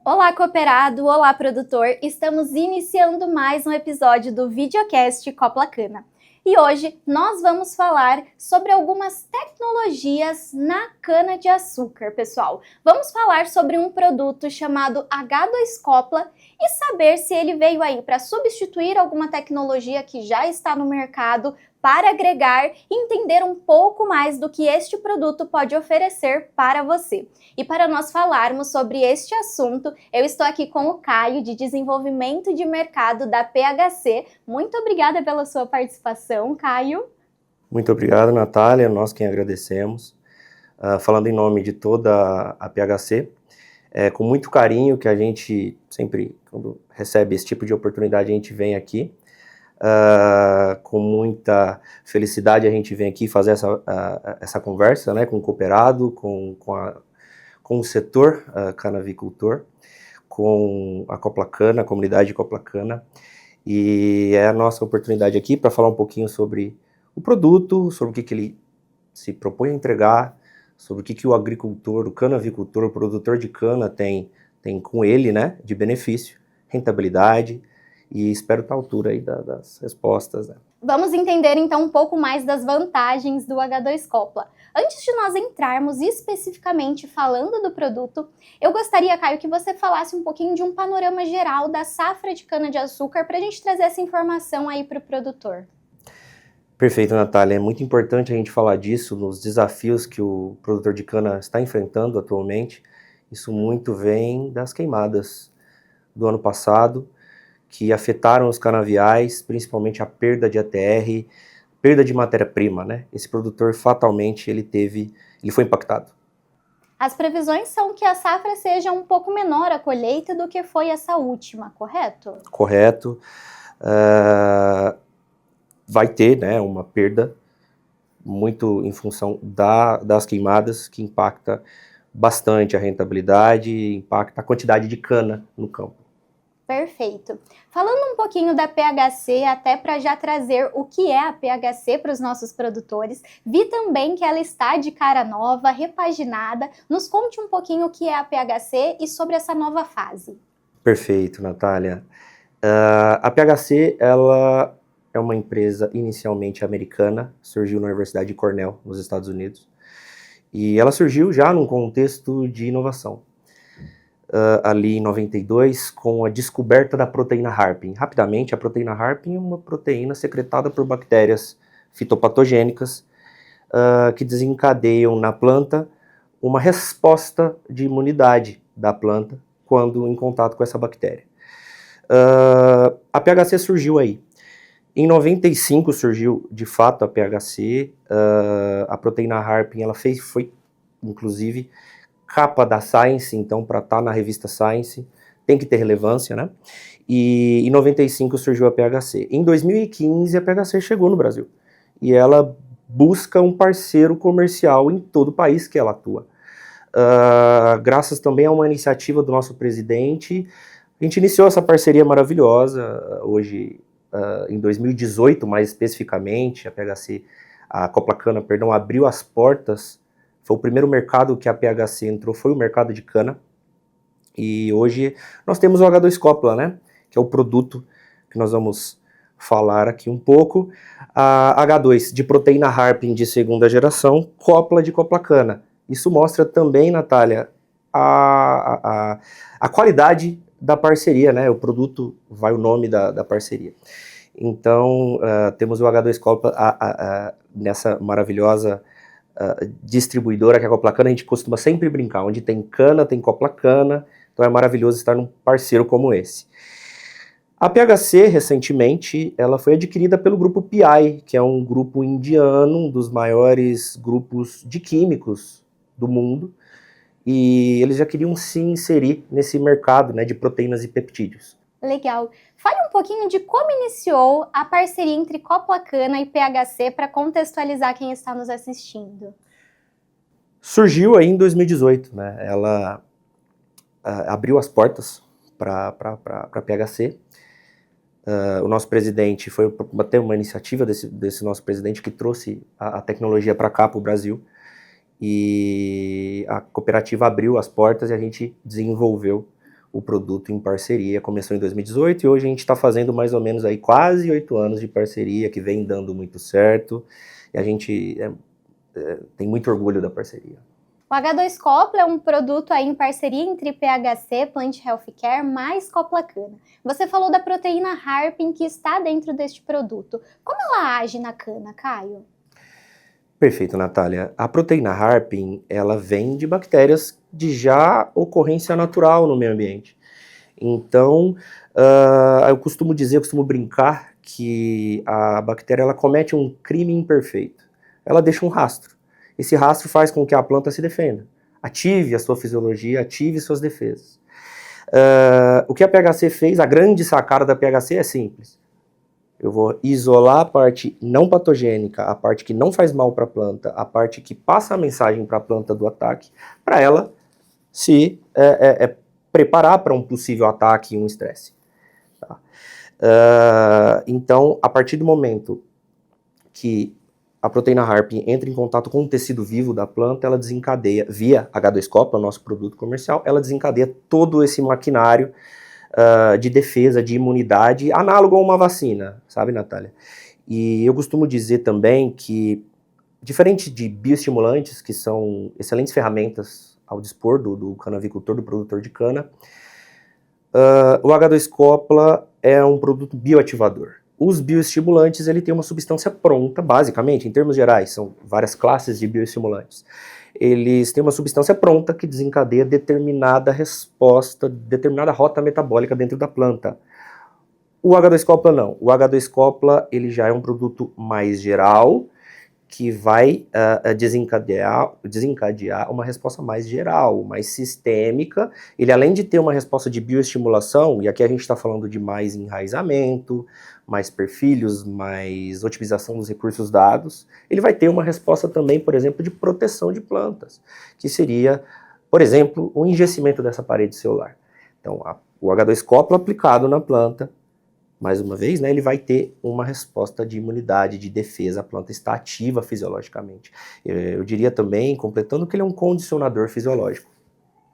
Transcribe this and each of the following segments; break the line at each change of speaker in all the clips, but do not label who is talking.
Olá, cooperado! Olá, produtor! Estamos iniciando mais um episódio do videocast Coplacana. E hoje nós vamos falar sobre algumas tecnologias na cana-de-açúcar, pessoal. Vamos falar sobre um produto chamado H2Copla e saber se ele veio aí para substituir alguma tecnologia que já está no mercado, para agregar e entender um pouco mais do que este produto pode oferecer para você. E para nós falarmos sobre este assunto, eu estou aqui com o Caio, de Desenvolvimento de Mercado da PHC. Muito obrigada pela sua participação, Caio.
Muito obrigado, Natália, nós quem agradecemos. Falando em nome de toda a PHC, é com muito carinho que a gente sempre, quando recebe esse tipo de oportunidade, a gente vem aqui. Com muita felicidade a gente vem aqui fazer essa conversa, né, com o cooperado, com o setor canavicultor, com a Coplacana, a comunidade de Coplacana, e é a nossa oportunidade aqui para falar um pouquinho sobre o produto, sobre o que ele se propõe a entregar, sobre o que o agricultor, o canavicultor, o produtor de cana tem com ele, né, de benefício, rentabilidade, e espero estar à altura aí das respostas, né.
Vamos entender então um pouco mais das vantagens do H2Copla. Antes de nós entrarmos especificamente falando do produto, eu gostaria, Caio, que você falasse um pouquinho de um panorama geral da safra de cana-de-açúcar para a gente trazer essa informação aí para o produtor.
Perfeito, Natália. É muito importante a gente falar disso, nos desafios que o produtor de cana está enfrentando atualmente. Isso muito vem das queimadas do ano passado, que afetaram os canaviais, principalmente a perda de ATR, perda de matéria-prima, né? Esse produtor fatalmente ele foi impactado.
As previsões são que a safra seja um pouco menor a colheita do que foi essa última, correto?
Correto. Vai ter, né, uma perda muito em função das queimadas, que impacta bastante a rentabilidade, impacta a quantidade de cana no campo.
Perfeito. Falando um pouquinho da PHC, até para já trazer o que é a PHC para os nossos produtores, vi também que ela está de cara nova, repaginada. Nos conte um pouquinho o que é a PHC e sobre essa nova fase.
Perfeito, Natália. A PHC, ela é uma empresa inicialmente americana, surgiu na Universidade de Cornell, nos Estados Unidos, e ela surgiu já num contexto de inovação. Ali em 92, com a descoberta da proteína Harpin. Rapidamente, a proteína Harpin é uma proteína secretada por bactérias fitopatogênicas que desencadeiam na planta uma resposta de imunidade da planta quando em contato com essa bactéria. A PHC surgiu aí. Em 95 surgiu de fato a PHC, a proteína Harpin ela foi inclusive capa da Science, então para estar na revista Science tem que ter relevância, né? E em 95 surgiu a PHC. Em 2015 a PHC chegou no Brasil e ela busca um parceiro comercial em todo o país que ela atua. Graças também a uma iniciativa do nosso presidente, a gente iniciou essa parceria maravilhosa. Hoje, em 2018 mais especificamente, a Coplacana, perdão, abriu as portas. Foi o primeiro mercado que a PHC entrou, foi o mercado de cana. E hoje nós temos o H2Copla, né? Que é o produto que nós vamos falar aqui um pouco. A H2 de proteína Harpin de segunda geração, Copla de Coplacana. Isso mostra também, Natália, a qualidade da parceria, né? O produto vai o nome da parceria. Então, temos o H2Copla nessa maravilhosa distribuidora que é a Coplacana. A gente costuma sempre brincar, onde tem cana, tem Coplacana, então é maravilhoso estar num parceiro como esse. A PHC, recentemente, ela foi adquirida pelo grupo PI, que é um grupo indiano, um dos maiores grupos de químicos do mundo, e eles já queriam se inserir nesse mercado, né, de proteínas e peptídeos.
Legal. Fale um pouquinho de como iniciou a parceria entre Coplacana e PHC para contextualizar quem está nos assistindo.
Surgiu aí em 2018, né? Ela abriu as portas para a PHC. O nosso presidente foi até uma iniciativa desse nosso presidente que trouxe a tecnologia para cá, para o Brasil. E a cooperativa abriu as portas e a gente desenvolveu o produto em parceria. Começou em 2018 e hoje a gente está fazendo mais ou menos aí quase 8 anos de parceria, que vem dando muito certo, e a gente tem muito orgulho da parceria.
O H2Copla é um produto aí em parceria entre PHC, Plant Healthcare, mais Coplacana. Você falou da proteína Harpin que está dentro deste produto. Como ela age na cana, Caio?
Perfeito, Natália. A proteína Harpin, ela vem de bactérias de já ocorrência natural no meio ambiente. Então, eu costumo brincar que a bactéria ela comete um crime imperfeito. Ela deixa um rastro. Esse rastro faz com que a planta se defenda, ative a sua fisiologia, ative suas defesas. O que a PHC fez, a grande sacada da PHC é simples. Eu vou isolar a parte não patogênica, a parte que não faz mal para a planta, a parte que passa a mensagem para a planta do ataque, para ela se preparar para um possível ataque e um estresse. Tá? Então, a partir do momento que a proteína Harpin entra em contato com o tecido vivo da planta, ela desencadeia, via H2Copla, o nosso produto comercial, ela desencadeia todo esse maquinário de defesa, de imunidade, análogo a uma vacina, sabe, Natália? E eu costumo dizer também que, diferente de bioestimulantes, que são excelentes ferramentas ao dispor do canavicultor, do produtor de cana, o H2Copla é um produto bioativador. Os bioestimulantes, ele tem uma substância pronta, basicamente, em termos gerais, são várias classes de bioestimulantes. Eles têm uma substância pronta que desencadeia determinada resposta, determinada rota metabólica dentro da planta. O H2Copla não. O H2Copla, ele já é um produto mais geral, que vai desencadear uma resposta mais geral, mais sistêmica. Ele, além de ter uma resposta de bioestimulação, e aqui a gente está falando de mais enraizamento, mais perfilhos, mais otimização dos recursos dados, ele vai ter uma resposta também, por exemplo, de proteção de plantas, que seria, por exemplo, o enrijecimento dessa parede celular. Então, o H2Copla aplicado na planta, mais uma vez, né, ele vai ter uma resposta de imunidade, de defesa, a planta está ativa fisiologicamente. Eu diria também, completando, que ele é um condicionador fisiológico.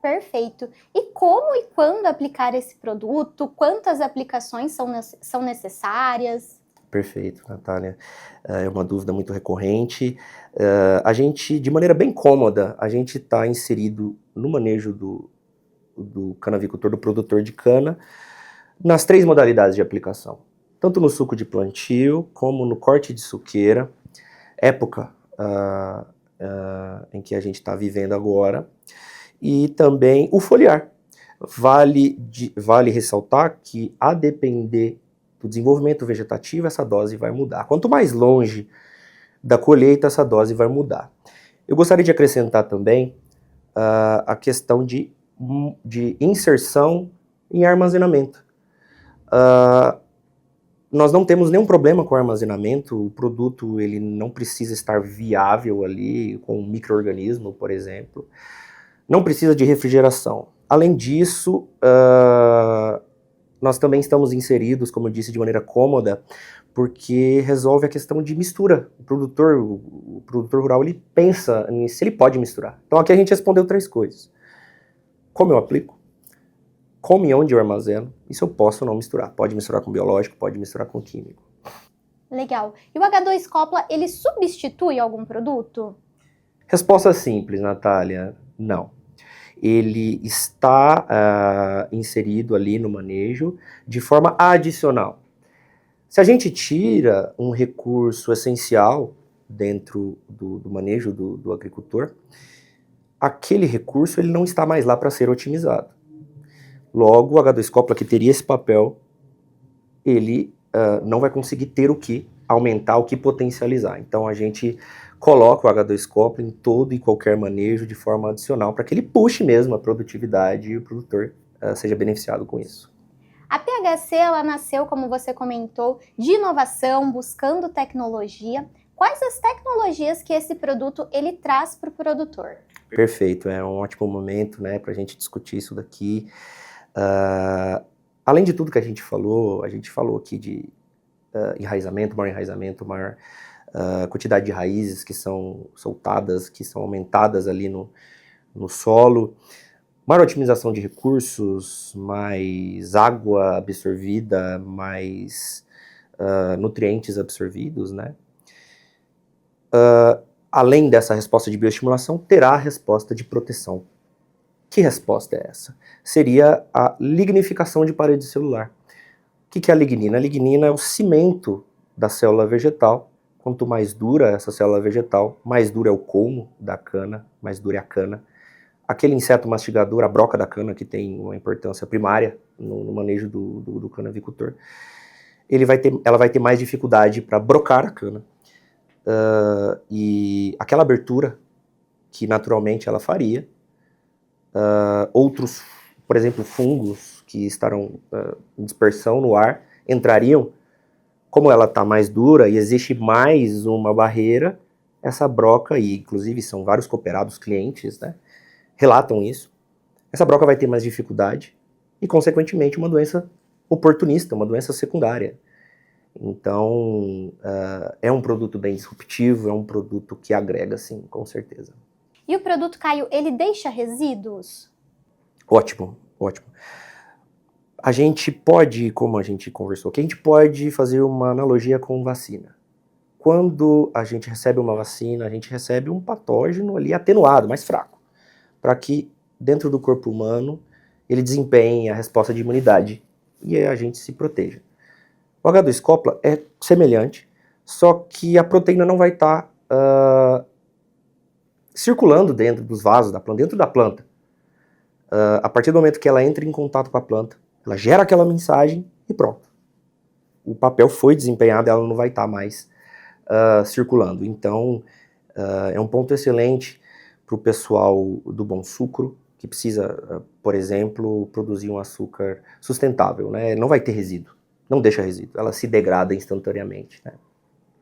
Perfeito. E como e quando aplicar esse produto? Quantas aplicações são necessárias?
Perfeito, Natália. É uma dúvida muito recorrente. A gente, de maneira bem cômoda, a gente está inserido no manejo do canavicultor, do produtor de cana, nas 3 modalidades de aplicação, tanto no suco de plantio, como no corte de suqueira, época em que a gente está vivendo agora, e também o foliar. Vale ressaltar que, a depender do desenvolvimento vegetativo, essa dose vai mudar. Quanto mais longe da colheita, essa dose vai mudar. Eu gostaria de acrescentar também a questão de inserção em armazenamento. Nós não temos nenhum problema com o armazenamento, o produto ele não precisa estar viável ali, com um micro-organismo, por exemplo, não precisa de refrigeração. Além disso, nós também estamos inseridos, como eu disse, de maneira cômoda, porque resolve a questão de mistura. O produtor rural, ele pensa se ele pode misturar. Então aqui a gente respondeu 3 coisas. Como eu aplico? Como e onde eu armazeno, isso eu posso não misturar. Pode misturar com biológico, pode misturar com químico.
Legal. E o H2Copla, ele substitui algum produto?
Resposta simples, Natália, não. Ele está inserido ali no manejo de forma adicional. Se a gente tira um recurso essencial dentro do manejo do agricultor, aquele recurso ele não está mais lá para ser otimizado. Logo, o H2Copla, que teria esse papel, ele não vai conseguir ter o que aumentar, o que potencializar. Então, a gente coloca o H2Copla em todo e qualquer manejo de forma adicional, para que ele puxe mesmo a produtividade e o produtor seja beneficiado com isso.
A PHC, ela nasceu, como você comentou, de inovação, buscando tecnologia. Quais as tecnologias que esse produto ele traz para o produtor?
Perfeito, é um ótimo momento, né, para a gente discutir isso daqui. Além de tudo que a gente falou aqui de enraizamento, maior quantidade de raízes que são soltadas, que são aumentadas ali no solo. maior otimização de recursos, mais água absorvida, mais nutrientes absorvidos, né? Além dessa resposta de bioestimulação, terá a resposta de proteção. Que resposta é essa? Seria a lignificação de parede celular. O que é a lignina? A lignina é o cimento da célula vegetal. Quanto mais dura essa célula vegetal, mais duro é o colmo da cana, mais dura é a cana. Aquele inseto mastigador, a broca da cana, que tem uma importância primária no manejo do canavicultor, ela vai ter mais dificuldade para brocar a cana. E aquela abertura que naturalmente ela faria, outros, por exemplo, fungos que estarão em dispersão no ar, entrariam. Como ela está mais dura e existe mais uma barreira, essa broca, e inclusive são vários cooperados clientes, né, relatam isso, essa broca vai ter mais dificuldade e, consequentemente, uma doença oportunista, uma doença secundária. Então, é um produto bem disruptivo, é um produto que agrega, sim, com certeza.
E o produto, Caio, ele deixa resíduos?
Ótimo, ótimo. A gente pode, como a gente conversou aqui, a gente pode fazer uma analogia com vacina. Quando a gente recebe uma vacina, a gente recebe um patógeno ali atenuado, mais fraco, para que dentro do corpo humano ele desempenhe a resposta de imunidade e a gente se proteja. O H2-Copla é semelhante, só que a proteína não vai estar circulando dentro dos vasos da planta, dentro da planta. A partir do momento que ela entra em contato com a planta, ela gera aquela mensagem e pronto. O papel foi desempenhado, ela não vai estar mais circulando. Então, é um ponto excelente para o pessoal do Bom Sucro, que precisa, por exemplo, produzir um açúcar sustentável, né? Não vai ter resíduo, não deixa resíduo, ela se degrada instantaneamente, né?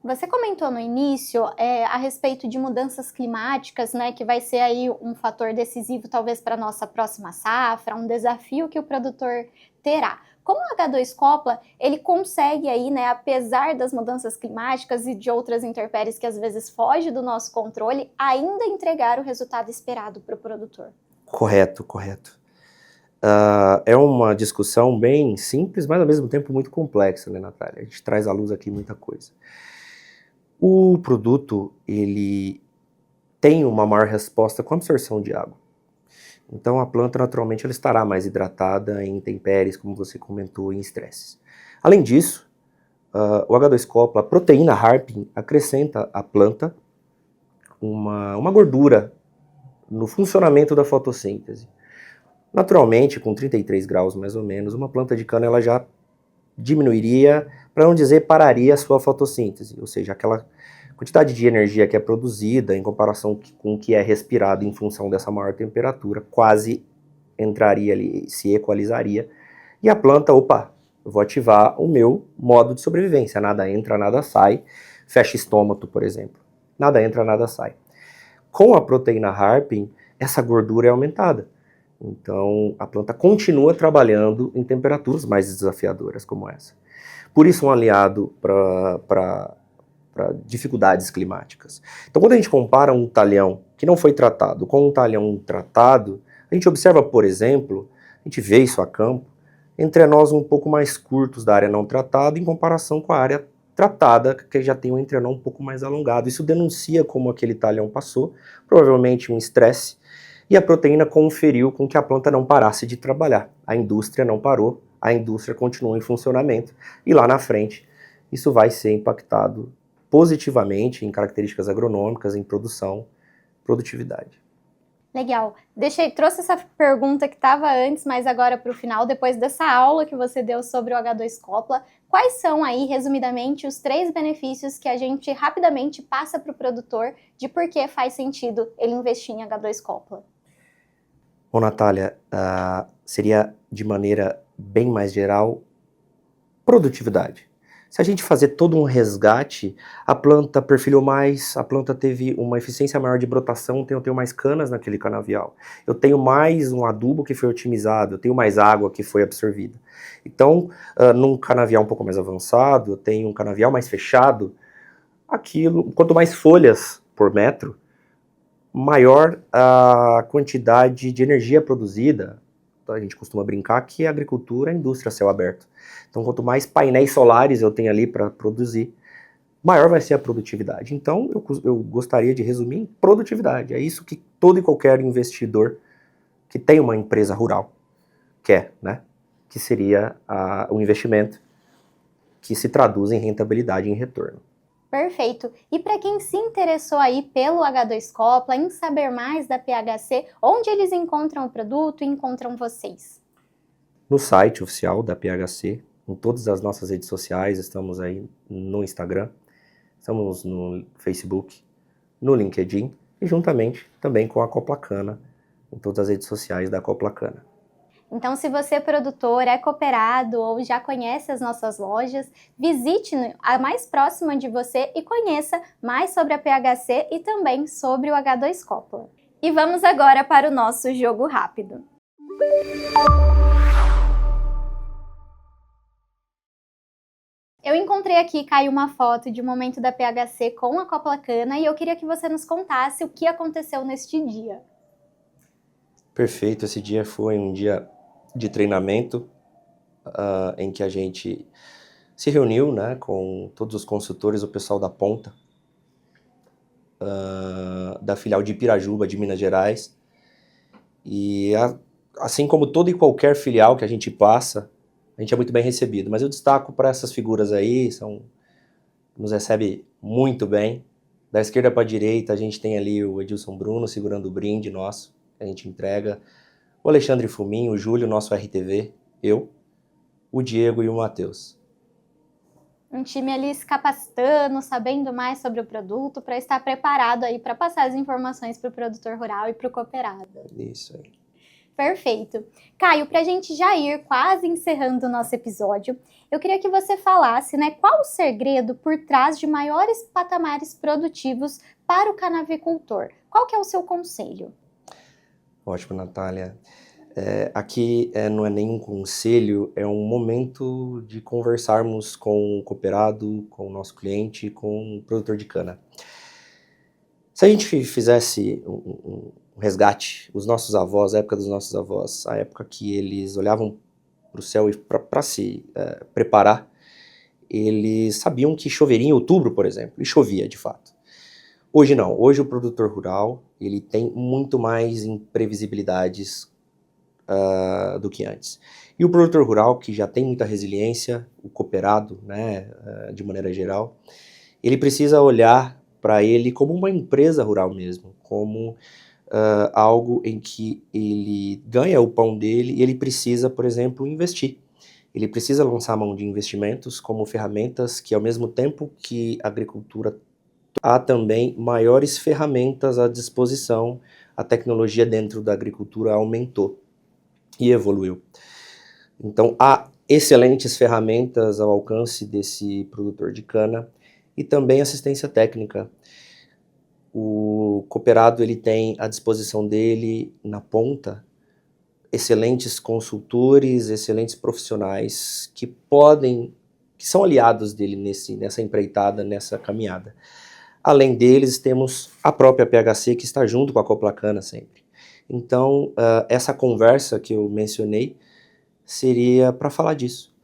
Você comentou no início a respeito de mudanças climáticas, né, que vai ser aí um fator decisivo talvez para a nossa próxima safra, um desafio que o produtor terá. Como o H2-Copla, ele consegue aí, né, apesar das mudanças climáticas e de outras intempéries que às vezes fogem do nosso controle, ainda entregar o resultado esperado para o produtor?
Correto, correto. É uma discussão bem simples, mas ao mesmo tempo muito complexa, né, Natália? A gente traz à luz aqui muita coisa. O produto, ele tem uma maior resposta com a absorção de água. Então a planta naturalmente ela estará mais hidratada em intempéries, como você comentou, em estresses. Além disso, o H2-Copla, a proteína Harpin, acrescenta à planta uma gordura no funcionamento da fotossíntese. Naturalmente, com 33 graus mais ou menos, uma planta de cana ela já diminuiria, para não dizer pararia a sua fotossíntese, ou seja, aquela quantidade de energia que é produzida em comparação com o que é respirado em função dessa maior temperatura, quase entraria ali, se equalizaria, e a planta, opa, eu vou ativar o meu modo de sobrevivência, nada entra, nada sai, fecha estômago, por exemplo, nada entra, nada sai. Com a proteína Harpin, essa gordura é aumentada. Então, a planta continua trabalhando em temperaturas mais desafiadoras como essa. Por isso, um aliado para dificuldades climáticas. Então, quando a gente compara um talhão que não foi tratado com um talhão tratado, a gente observa, por exemplo, a gente vê isso a campo, entrenós um pouco mais curtos da área não tratada em comparação com a área tratada, que já tem um entrenó um pouco mais alongado. Isso denuncia como aquele talhão passou, provavelmente um estresse, e a proteína conferiu com que a planta não parasse de trabalhar. A indústria não parou, a indústria continuou em funcionamento, e lá na frente isso vai ser impactado positivamente em características agronômicas, em produção, produtividade.
Legal. Trouxe essa pergunta que estava antes, mas agora para o final, depois dessa aula que você deu sobre o H2-Copla, quais são aí, resumidamente, os 3 benefícios que a gente rapidamente passa para o produtor de por que faz sentido ele investir em H2-Copla?
Bom, Natália, seria de maneira bem mais geral, produtividade. Se a gente fazer todo um resgate, a planta perfilhou mais, a planta teve uma eficiência maior de brotação, então eu tenho mais canas naquele canavial. Eu tenho mais um adubo que foi otimizado, eu tenho mais água que foi absorvida. Então, num canavial um pouco mais avançado, eu tenho um canavial mais fechado, quanto mais folhas por metro, maior a quantidade de energia produzida. Então, a gente costuma brincar que a agricultura é indústria a céu aberto. Então, quanto mais painéis solares eu tenho ali para produzir, maior vai ser a produtividade. Então, eu gostaria de resumir em produtividade. É isso que todo e qualquer investidor que tem uma empresa rural quer, né? Que seria o investimento que se traduz em rentabilidade e em retorno.
Perfeito. E para quem se interessou aí pelo H2 Copla, em saber mais da PHC, onde eles encontram o produto e encontram vocês?
No site oficial da PHC, em todas as nossas redes sociais, estamos aí no Instagram, estamos no Facebook, no LinkedIn e juntamente também com a Coplacana, em todas as redes sociais da Coplacana.
Então, se você é produtor, é cooperado ou já conhece as nossas lojas, visite a mais próxima de você e conheça mais sobre a PHC e também sobre o H2 Copla. E vamos agora para o nosso jogo rápido. Eu encontrei aqui, Caio, uma foto de um momento da PHC com a Coplacana e eu queria que você nos contasse o que aconteceu neste dia.
Perfeito, esse dia foi um dia de treinamento em que a gente se reuniu, né, com todos os consultores, o pessoal da ponta, da filial de Pirajubá, de Minas Gerais. E assim como toda e qualquer filial que a gente passa, a gente é muito bem recebido. Mas eu destaco para essas figuras aí, nos recebe muito bem. Da esquerda para a direita, a gente tem ali o Edilson Bruno segurando o brinde nosso, que a gente entrega. O Alexandre Fuminho, o Júlio, nosso RTV, eu, o Diego e o Matheus.
Um time ali se capacitando, sabendo mais sobre o produto, para estar preparado aí para passar as informações para o produtor rural e para o cooperado.
Isso aí.
Perfeito. Caio, para a gente já ir quase encerrando o nosso episódio, eu queria que você falasse, né, qual o segredo por trás de maiores patamares produtivos para o canavicultor? Qual que é o seu conselho?
Ótimo, Natália. Aqui não é nenhum conselho, é um momento de conversarmos com o cooperado, com o nosso cliente, com o produtor de cana. Se a gente fizesse um resgate, os nossos avós, a época dos nossos avós, a época que eles olhavam para o céu para se preparar, eles sabiam que choveria em outubro, por exemplo, e chovia de fato. Hoje não, hoje o produtor rural ele tem muito mais imprevisibilidades do que antes. E o produtor rural, que já tem muita resiliência, o cooperado, né, de maneira geral, ele precisa olhar para ele como uma empresa rural mesmo, como algo em que ele ganha o pão dele e ele precisa, por exemplo, investir. Ele precisa lançar mão de investimentos como ferramentas que, ao mesmo tempo que a agricultura, há também maiores ferramentas à disposição, a tecnologia dentro da agricultura aumentou e evoluiu. Então, há excelentes ferramentas ao alcance desse produtor de cana e também assistência técnica. O cooperado ele tem à disposição dele, na ponta, excelentes consultores, excelentes profissionais que são aliados dele nessa empreitada, nessa caminhada. Além deles, temos a própria PHC que está junto com a Coplacana sempre. Então, essa conversa que eu mencionei seria para falar disso.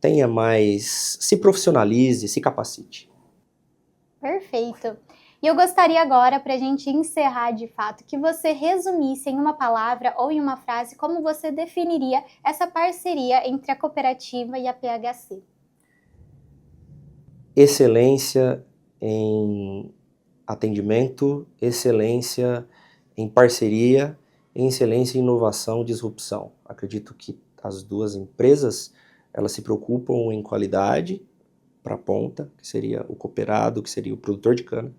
Tenha mais, se profissionalize, se capacite.
Perfeito. E eu gostaria agora, para a gente encerrar de fato, que você resumisse em uma palavra ou em uma frase como você definiria essa parceria entre a cooperativa e a PHC.
Excelência em atendimento, excelência em parceria, excelência em inovação e disrupção. Acredito que as duas empresas elas se preocupam em qualidade para a ponta, que seria o cooperado, que seria o produtor de cana,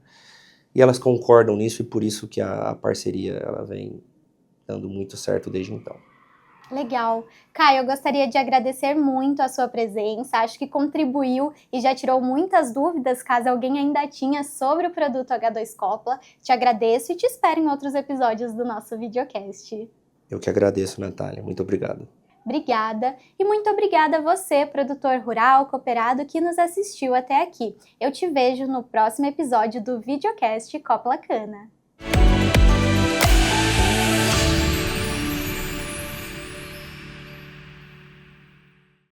e elas concordam nisso e por isso que a parceria ela vem dando muito certo desde então.
Legal. Caio, eu gostaria de agradecer muito a sua presença, acho que contribuiu e já tirou muitas dúvidas, caso alguém ainda tinha, sobre o produto H2 Copla. Te agradeço e te espero em outros episódios do nosso videocast.
Eu que agradeço, Natália. Muito obrigado.
Obrigada e muito obrigada a você, produtor rural, cooperado, que nos assistiu até aqui. Eu te vejo no próximo episódio do Videocast Copla Cana.